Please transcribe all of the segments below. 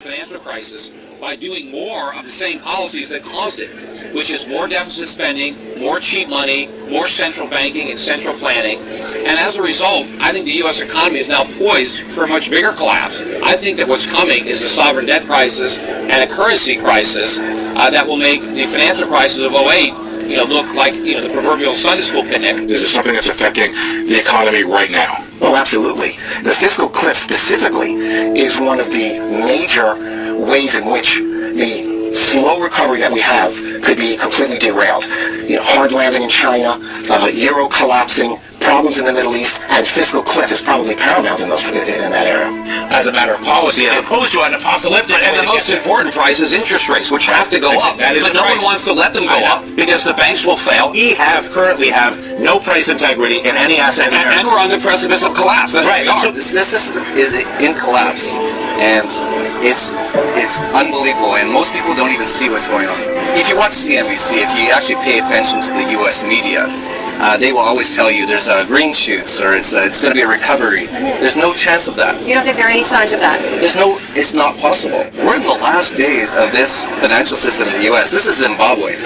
Financial crisis by doing more of the same policies that caused it, which is more deficit spending, more cheap money, more central banking and central planning. And as a result, I think the U.S. economy is now poised for a much bigger collapse. I think that what's coming is a sovereign debt crisis and a currency crisis that will make the financial crisis of '08 look like the proverbial Sunday school picnic. This is something that's affecting the economy right now. Oh, absolutely. The fiscal cliff specifically is one of the major ways in which the slow recovery that we have could be completely derailed. Hard landing in China, euro collapsing, problems in the Middle East, and fiscal cliff is probably paramount in that area. As a matter of policy, as opposed to an apocalyptic. And the most important price is interest rates, which have to go up. But no one wants to let them go up because the banks will fail. We currently have no price integrity in any asset. And we're on the precipice of collapse. That's right. So this system is in collapse, and it's unbelievable. And most people don't even see what's going on. If you watch CNBC, if you actually pay attention to the U.S. media, they will always tell you there's green shoots or it's going to be a recovery. There's no chance of that. You don't think there are any signs of that? It's not possible. We're in the last days of this financial system in the U.S. This is Zimbabwe.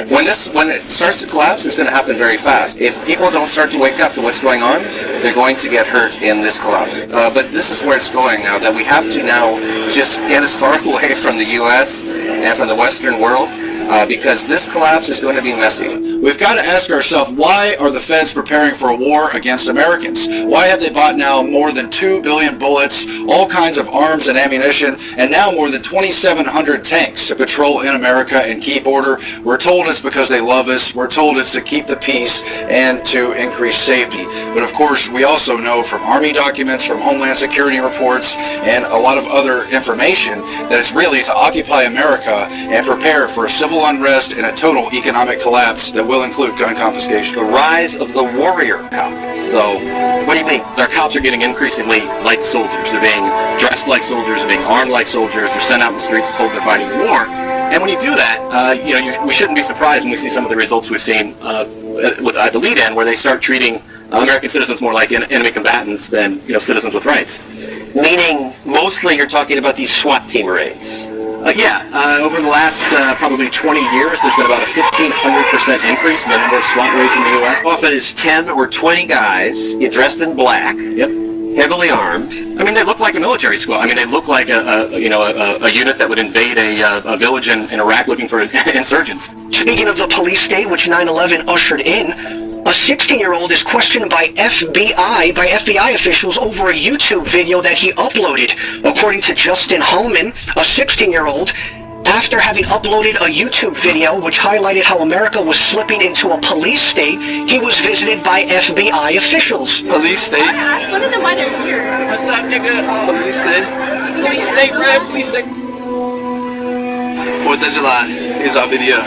When it starts to collapse, it's going to happen very fast. If people don't start to wake up to what's going on, they're going to get hurt in this collapse. But this is where it's going now, that we have to now just get as far away from the U.S. and from the Western world, because this collapse is going to be messy. We've got to ask ourselves, why are the feds preparing for a war against Americans? Why have they bought now more than 2 billion bullets, all kinds of arms and ammunition, and now more than 2,700 tanks to patrol in America and keep order? We're told it's because they love us. We're told it's to keep the peace and to increase safety. But of course, we also know from Army documents, from Homeland Security reports, and a lot of other information that it's really to occupy America and prepare for a civil unrest and a total economic collapse that will include gun confiscation. The rise of the warrior cop. So, what do you mean? Our cops are getting increasingly like soldiers. They're being dressed like soldiers, they're being armed like soldiers, they're sent out in the streets told they're fighting a war. And when you do that, we shouldn't be surprised when we see some of the results we've seen at the lead end, where they start treating American citizens more like enemy combatants than citizens with rights. Meaning, mostly you're talking about these SWAT team raids. Over the last probably 20 years, there's been about a 1,500% increase in the number of SWAT raids in the U.S. Often it's 10 or 20 guys dressed in black, heavily armed. I mean, they look like a military squad. I mean, they look like a unit that would invade a village in Iraq looking for insurgents. Speaking of the police state, which 9/11 ushered in, a 16-year-old is questioned by FBI officials over a YouTube video that he uploaded. According to Justin Holman, a 16-year-old, after having uploaded a YouTube video which highlighted how America was slipping into a police state, he was visited by FBI officials. Police state? Ask one of them why they're here. What's up, nigga? Police state? Police state, right? Police state. 4th of July. Here's our video.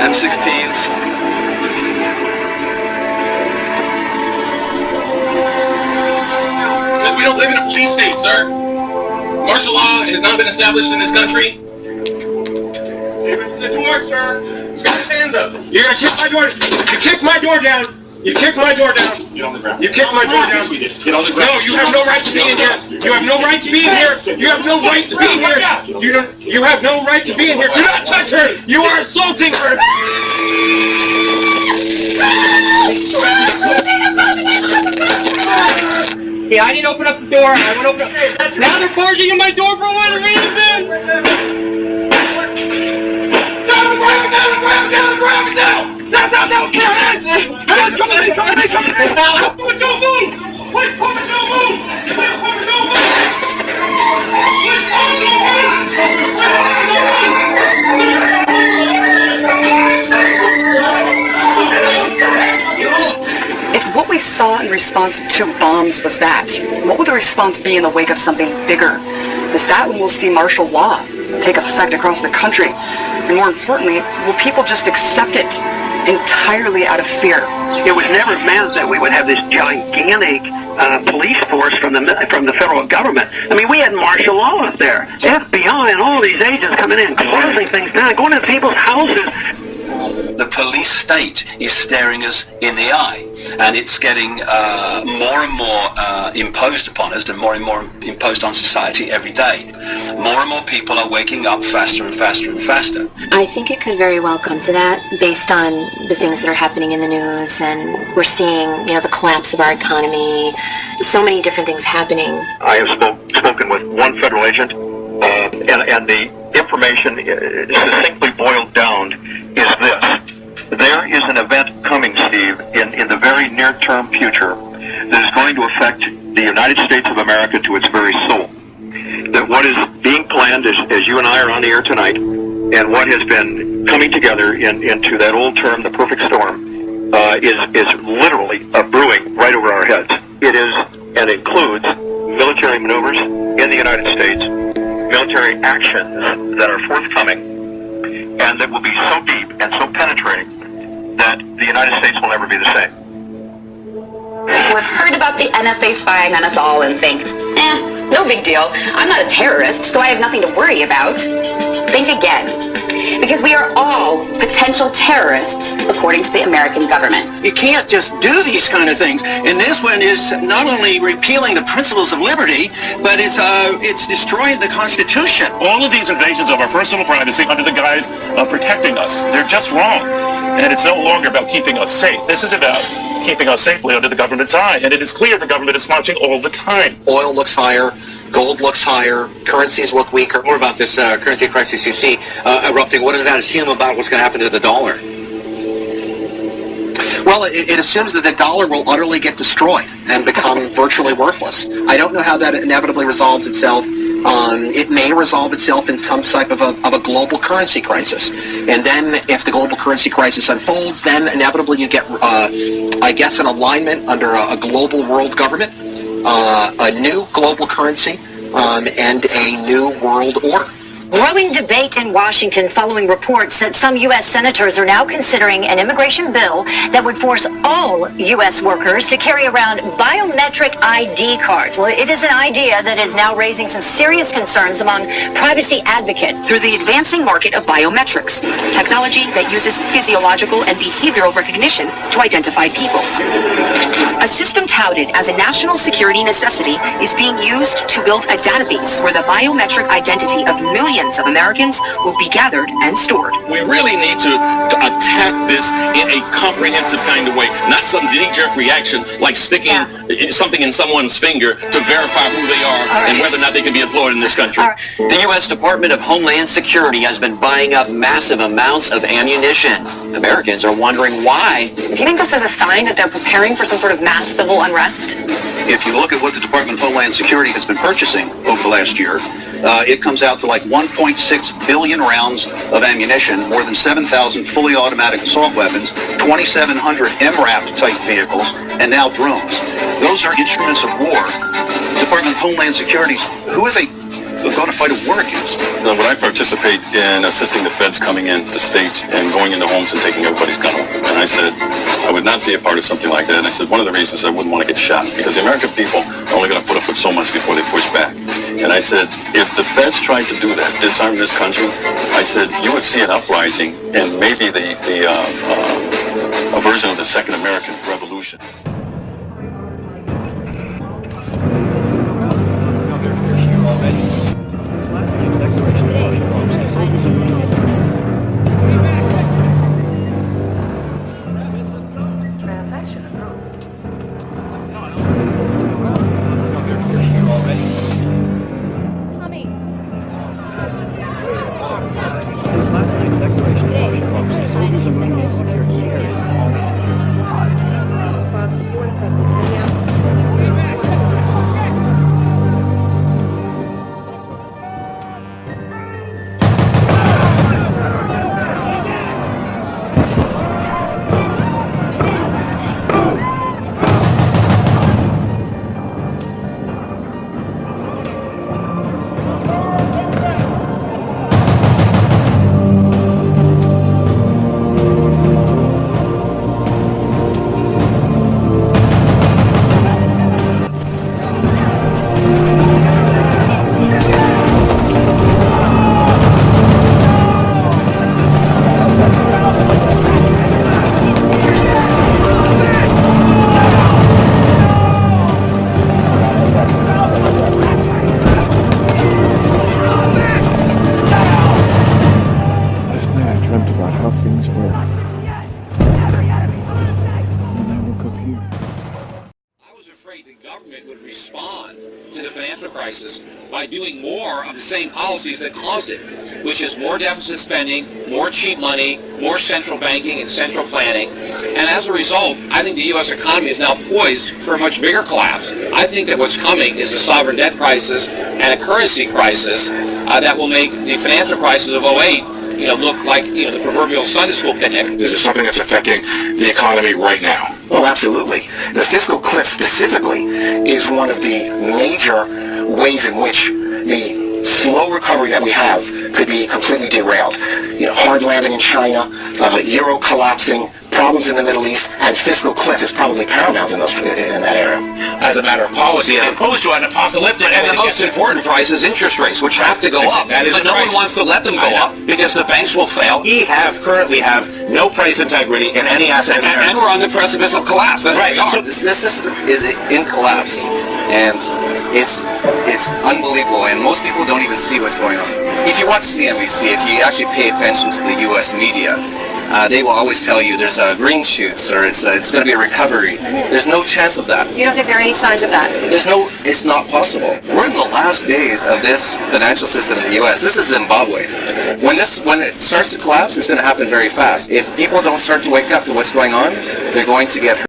M16s. We don't live in a police state, sir. Martial law has not been established in this country. Open the door, sir. Stand up. You're gonna kick my door. You kicked my door down. You kicked my door down. Get on the ground. You kicked my door down. Get on the ground. No, you have no right to be in here. You have no right to be in here. You have no right to be in here. You have no right to be in here. Do not touch her. You are assaulting her. Yeah, I didn't open up the door. I went open up. Now they're barging in my door for what reason? Down, grab it down! Down! Put your hands! Come on! Don't move! Wait, don't move! If what we saw in response to 2 bombs was that, what will the response be in the wake of something bigger? Is that when we'll see martial law take effect across the country? And more importantly, will people just accept it entirely out of fear? It was never meant that we would have this gigantic police force from the federal government. I mean, we had martial law up there. FBI and all these agents coming in, closing things down, going to people's houses. the police state is staring us in the eye, and it's getting more and more imposed upon us and more imposed on society every day. More and more people are waking up faster and faster and faster. I think it could very well come to that based on the things that are happening in the news, and we're seeing, the collapse of our economy, so many different things happening. I have spoken with one federal agent, and the information succinctly boiled down is this. There is an event coming, Steve, in the very near-term future that is going to affect the United States of America to its very soul. That what is being planned, as you and I are on the air tonight, and what has been coming together into that old term, the perfect storm, is literally brewing right over our heads. It is and includes military maneuvers in the United States, military actions that are forthcoming, and that will be so deep and so penetrating that the United States will never be the same. We've heard about the NSA spying on us all and think, no big deal. I'm not a terrorist, so I have nothing to worry about. Think again. Because we are all potential terrorists, according to the American government. You can't just do these kind of things. And this one is not only repealing the principles of liberty, but it's destroying the Constitution. All of these invasions of our personal privacy under the guise of protecting us, they're just wrong. And it's no longer about keeping us safe. This is about keeping us safely under the government's eye. And it is clear the government is marching all the time. Oil looks higher. Gold looks higher. Currencies look weaker. More about this currency crisis you see erupting. What does that assume about what's going to happen to the dollar? Well, it assumes that the dollar will utterly get destroyed and become virtually worthless. I don't know how that inevitably resolves itself. It may resolve itself in some type of a global currency crisis. And then if the global currency crisis unfolds, then inevitably you get, I guess, an alignment under a global world government, a new global currency, and a new world order. Growing debate in Washington following reports that some U.S. senators are now considering an immigration bill that would force all U.S. workers to carry around biometric ID cards. Well, it is an idea that is now raising some serious concerns among privacy advocates. Through the advancing market of biometrics, technology that uses physiological and behavioral recognition to identify people. A system touted as a national security necessity is being used to build a database where the biometric identity of millions of Americans will be gathered and stored. We really need to attack this in a comprehensive kind of way, not some knee-jerk reaction like sticking something in someone's finger to verify who they are and whether or not they can be employed in this country. The U.S. Department of Homeland Security has been buying up massive amounts of ammunition. Americans are wondering why. Do you think this is a sign that they're preparing for some sort of mass civil unrest? If you look at what the Department of Homeland Security has been purchasing over the last year, it comes out to like 1.6 billion rounds of ammunition, more than 7,000 fully automatic assault weapons, 2,700 MRAP type vehicles, and now drones. Those are instruments of war. Department of Homeland Security, who are they going to fight a war against? When I participate in assisting the feds coming into states and going into homes and taking everybody's gun, and I said I would not be a part of something like that. And I said one of the reasons I wouldn't want to get shot because the American people are only going to put up with so much before they push back. And I said if the feds tried to do that, disarm this country, I said you would see an uprising and maybe a version of the Second American Revolution. same policies that caused it, which is more deficit spending, more cheap money, more central banking and central planning. And as a result, I think the U.S. economy is now poised for a much bigger collapse. I think that what's coming is a sovereign debt crisis and a currency crisis that will make the financial crisis of 2008 look like, the proverbial Sunday school picnic. This is something that's affecting the economy right now. Oh, absolutely. The fiscal cliff specifically is one of the major ways in which the slow recovery that we have could be completely derailed. Hard landing in China, euro collapsing, problems in the Middle East, and fiscal cliff is probably paramount in that area. As a matter of policy, as opposed to an apocalyptic. And the most important price is interest rates, which have to go up. But no one wants to let them go up because the banks will fail. We currently have no price integrity in any asset. And we're on the precipice of collapse. That's right. So this system is in collapse, and it's unbelievable. And most people don't even see what's going on. If you watch CNBC, if you actually pay attention to the U.S. media, they will always tell you there's green shoots or it's going to be a recovery. There's no chance of that. You don't think there are any signs of that? It's not possible. We're in the last days of this financial system in the U.S. This is Zimbabwe. When it starts to collapse, it's going to happen very fast. If people don't start to wake up to what's going on, they're going to get hurt.